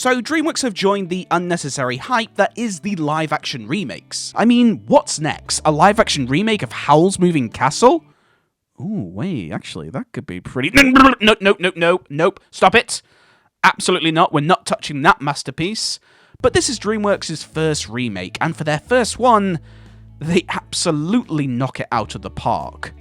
So Dreamworks have joined the unnecessary hype that is the live-action remakes. I mean, what's next? A live-action remake of Howl's Moving Castle? Ooh, wait, actually, that could be pretty... Nope, stop it! Absolutely not, we're not touching that masterpiece. But this is Dreamworks' first remake, and for their first one, they absolutely knock it out of the park.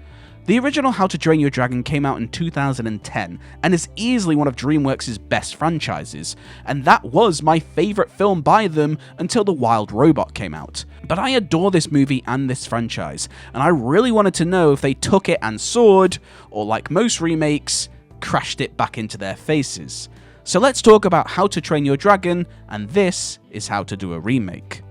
The original How to Train Your Dragon came out in 2010 and is easily one of Dreamworks' best franchises, and that was my favourite film by them until The Wild Robot came out. But I adore this movie and this franchise, and I really wanted to know if they took it and soared, or like most remakes, crashed it back into their faces. So let's talk about How to Train Your Dragon, and this is how to do a remake.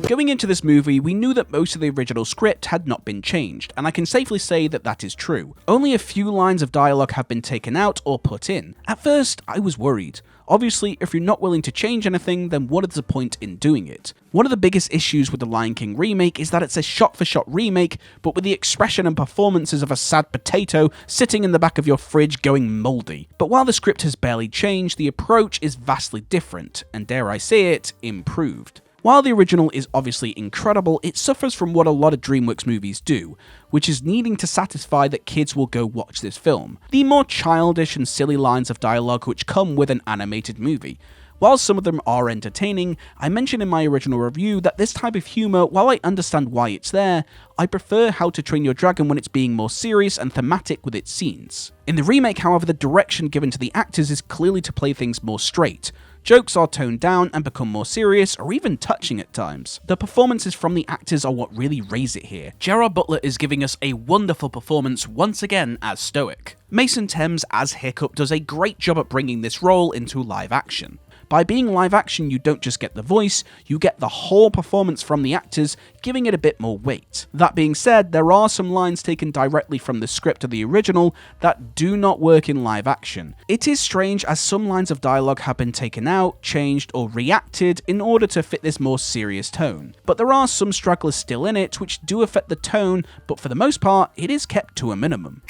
Going into this movie, we knew that most of the original script had not been changed, and I can safely say that that is true. Only a few lines of dialogue have been taken out or put in. At first, I was worried. Obviously, if you're not willing to change anything, then what is the point in doing it? One of the biggest issues with the Lion King remake is that it's a shot-for-shot remake, but with the expression and performances of a sad potato sitting in the back of your fridge going mouldy. But while the script has barely changed, the approach is vastly different, and dare I say it, improved. While the original is obviously incredible, it suffers from what a lot of Dreamworks movies do, which is needing to satisfy that kids will go watch this film. The more childish and silly lines of dialogue which come with an animated movie. While some of them are entertaining, I mentioned in my original review that this type of humour, while I understand why it's there, I prefer How to Train Your Dragon when it's being more serious and thematic with its scenes. In the remake, however, the direction given to the actors is clearly to play things more straight. Jokes are toned down and become more serious, or even touching at times. The performances from the actors are what really raise it here. Gerard Butler is giving us a wonderful performance once again as Stoic. Mason Thames as Hiccup does a great job at bringing this role into live action. By being live action, you don't just get the voice, you get the whole performance from the actors, giving it a bit more weight. That being said, there are some lines taken directly from the script of the original that do not work in live action. It is strange as some lines of dialogue have been taken out, changed, or reacted in order to fit this more serious tone. But there are some stragglers still in it which do affect the tone, but for the most part, it is kept to a minimum.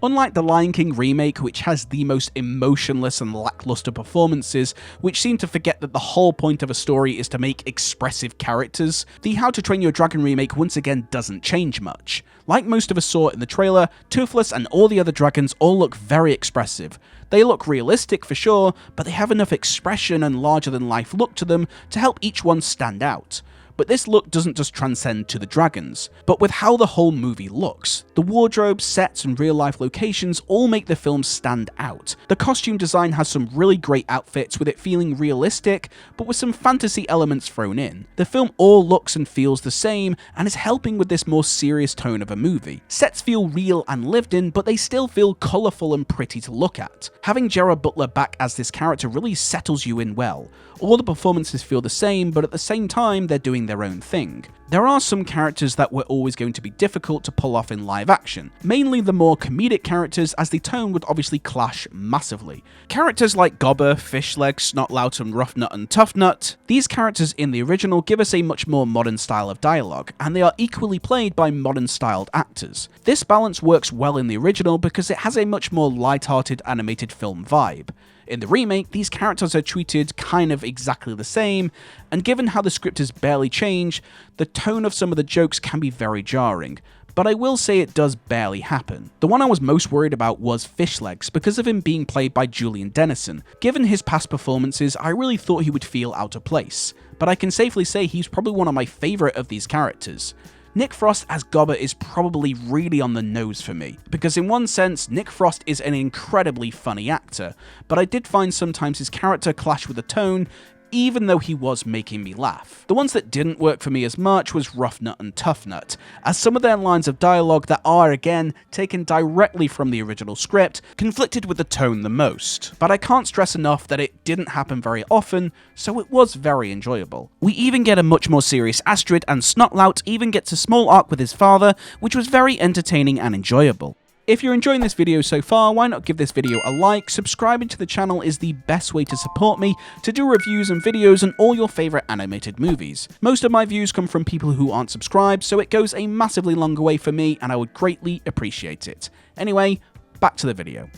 Unlike the Lion King remake, which has the most emotionless and lackluster performances, which seem to forget that the whole point of a story is to make expressive characters, the How to Train Your Dragon remake once again doesn't change much. Like most of us saw in the trailer, Toothless and all the other dragons all look very expressive. They look realistic for sure, but they have enough expression and larger-than-life look to them to help each one stand out. But this look doesn't just transcend to the dragons, but with how the whole movie looks. The wardrobe, sets, and real-life locations all make the film stand out. The costume design has some really great outfits with it feeling realistic, but with some fantasy elements thrown in. The film all looks and feels the same, and is helping with this more serious tone of a movie. Sets feel real and lived in, but they still feel colourful and pretty to look at. Having Gerard Butler back as this character really settles you in well. All the performances feel the same, but at the same time, they're doing their own thing. There are some characters that were always going to be difficult to pull off in live action, mainly the more comedic characters, as the tone would obviously clash massively. Characters like Gobber, Fishleg, Snotlout, and Roughnut and Toughnut, these characters in the original give us a much more modern style of dialogue, and they are equally played by modern styled actors. This balance works well in the original because it has a much more light-hearted animated film vibe. In the remake, these characters are treated kind of exactly the same, and given how the script has barely changed, the tone of some of the jokes can be very jarring, but I will say it does barely happen. The one I was most worried about was Fishlegs, because of him being played by Julian Dennison. Given his past performances, I really thought he would feel out of place, but I can safely say he's probably one of my favourite of these characters. Nick Frost as Gobber is probably really on the nose for me, because in one sense, Nick Frost is an incredibly funny actor, but I did find sometimes his character clash with the tone, even though he was making me laugh. The ones that didn't work for me as much was Roughnut and Toughnut, as some of their lines of dialogue that are, again, taken directly from the original script, conflicted with the tone the most. But I can't stress enough that it didn't happen very often, so it was very enjoyable. We even get a much more serious Astrid, and Snotlout even gets a small arc with his father, which was very entertaining and enjoyable. If you're enjoying this video so far, why not give this video a like? Subscribing to the channel is the best way to support me to do reviews and videos on all your favourite animated movies. Most of my views come from people who aren't subscribed, so it goes a massively longer way for me and I would greatly appreciate it. Anyway, back to the video.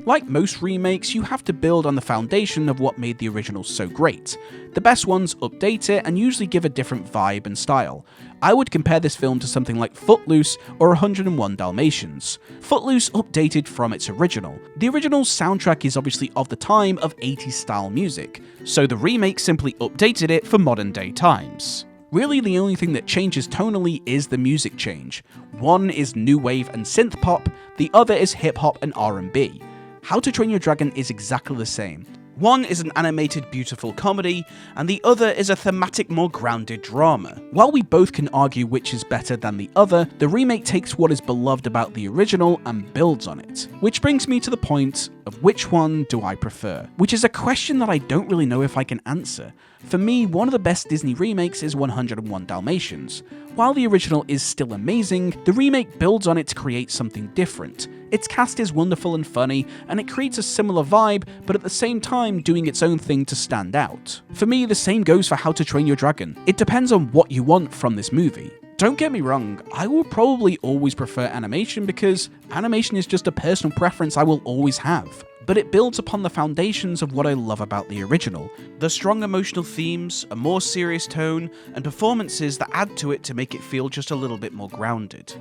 Like most remakes, you have to build on the foundation of what made the original so great. The best ones update it and usually give a different vibe and style. I would compare this film to something like Footloose or 101 Dalmatians. Footloose updated from its original. The original's soundtrack is obviously of the time of 80s style music, so the remake simply updated it for modern day times. Really, the only thing that changes tonally is the music change. One is new wave and synth pop, the other is hip hop and R&B. How to Train Your Dragon is exactly the same. One is an animated, beautiful comedy, and the other is a thematic, more grounded drama. While we both can argue which is better than the other, the remake takes what is beloved about the original and builds on it. Which brings me to the point of which one do I prefer? Which is a question that I don't really know if I can answer. For me, one of the best Disney remakes is 101 Dalmatians. While the original is still amazing, the remake builds on it to create something different. Its cast is wonderful and funny, and it creates a similar vibe, but at the same time doing its own thing to stand out. For me, the same goes for How to Train Your Dragon. It depends on what you want from this movie. Don't get me wrong, I will probably always prefer animation because animation is just a personal preference I will always have. But it builds upon the foundations of what I love about the original. The strong emotional themes, a more serious tone, and performances that add to it to make it feel just a little bit more grounded.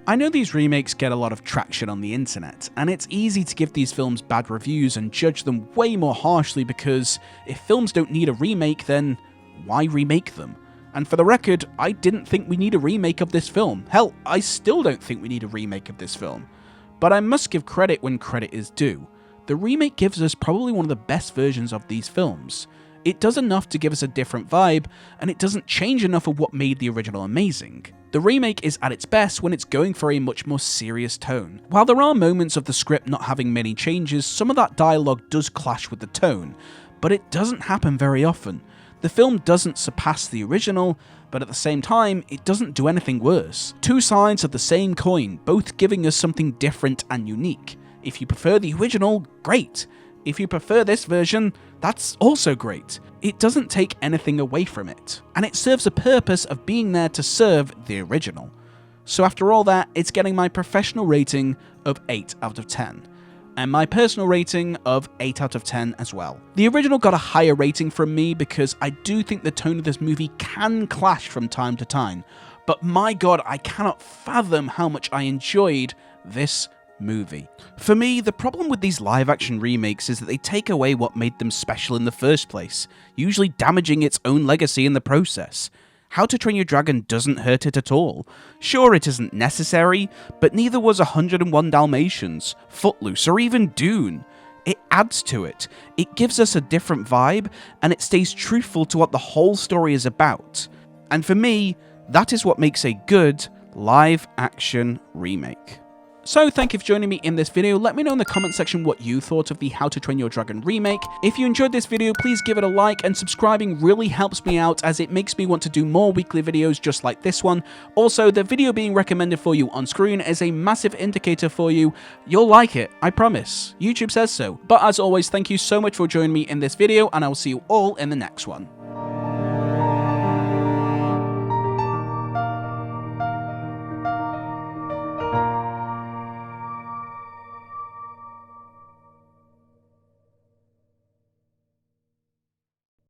I know these remakes get a lot of traction on the internet, and it's easy to give these films bad reviews and judge them way more harshly because if films don't need a remake, then why remake them? And for the record, I didn't think we need a remake of this film. Hell, I still don't think we need a remake of this film. But I must give credit when credit is due. The remake gives us probably one of the best versions of these films. It does enough to give us a different vibe, and it doesn't change enough of what made the original amazing. The remake is at its best when it's going for a much more serious tone. While there are moments of the script not having many changes, some of that dialogue does clash with the tone, but it doesn't happen very often. The film doesn't surpass the original, but at the same time, it doesn't do anything worse. Two sides of the same coin, both giving us something different and unique. If you prefer the original, great. If you prefer this version, that's also great. It doesn't take anything away from it, and it serves a purpose of being there to serve the original. So after all that, it's getting my professional rating of 8 out of 10. And my personal rating of 8 out of 10 as well. The original got a higher rating from me because I do think the tone of this movie can clash from time to time, but my god, I cannot fathom how much I enjoyed this movie. For me, the problem with these live-action remakes is that they take away what made them special in the first place, usually damaging its own legacy in the process. How to Train Your Dragon doesn't hurt it at all. Sure, it isn't necessary, but neither was 101 Dalmatians, Footloose, or even Dune. It adds to it, it gives us a different vibe, and it stays truthful to what the whole story is about. And for me, that is what makes a good live-action remake. So thank you for joining me in this video. Let me know in the comment section what you thought of the How to Train Your Dragon remake. If you enjoyed this video, please give it a like, and subscribing really helps me out as it makes me want to do more weekly videos just like this one. Also, the video being recommended for you on screen is a massive indicator for you. You'll like it, I promise. YouTube says so. But as always, thank you so much for joining me in this video, and I will see you all in the next one.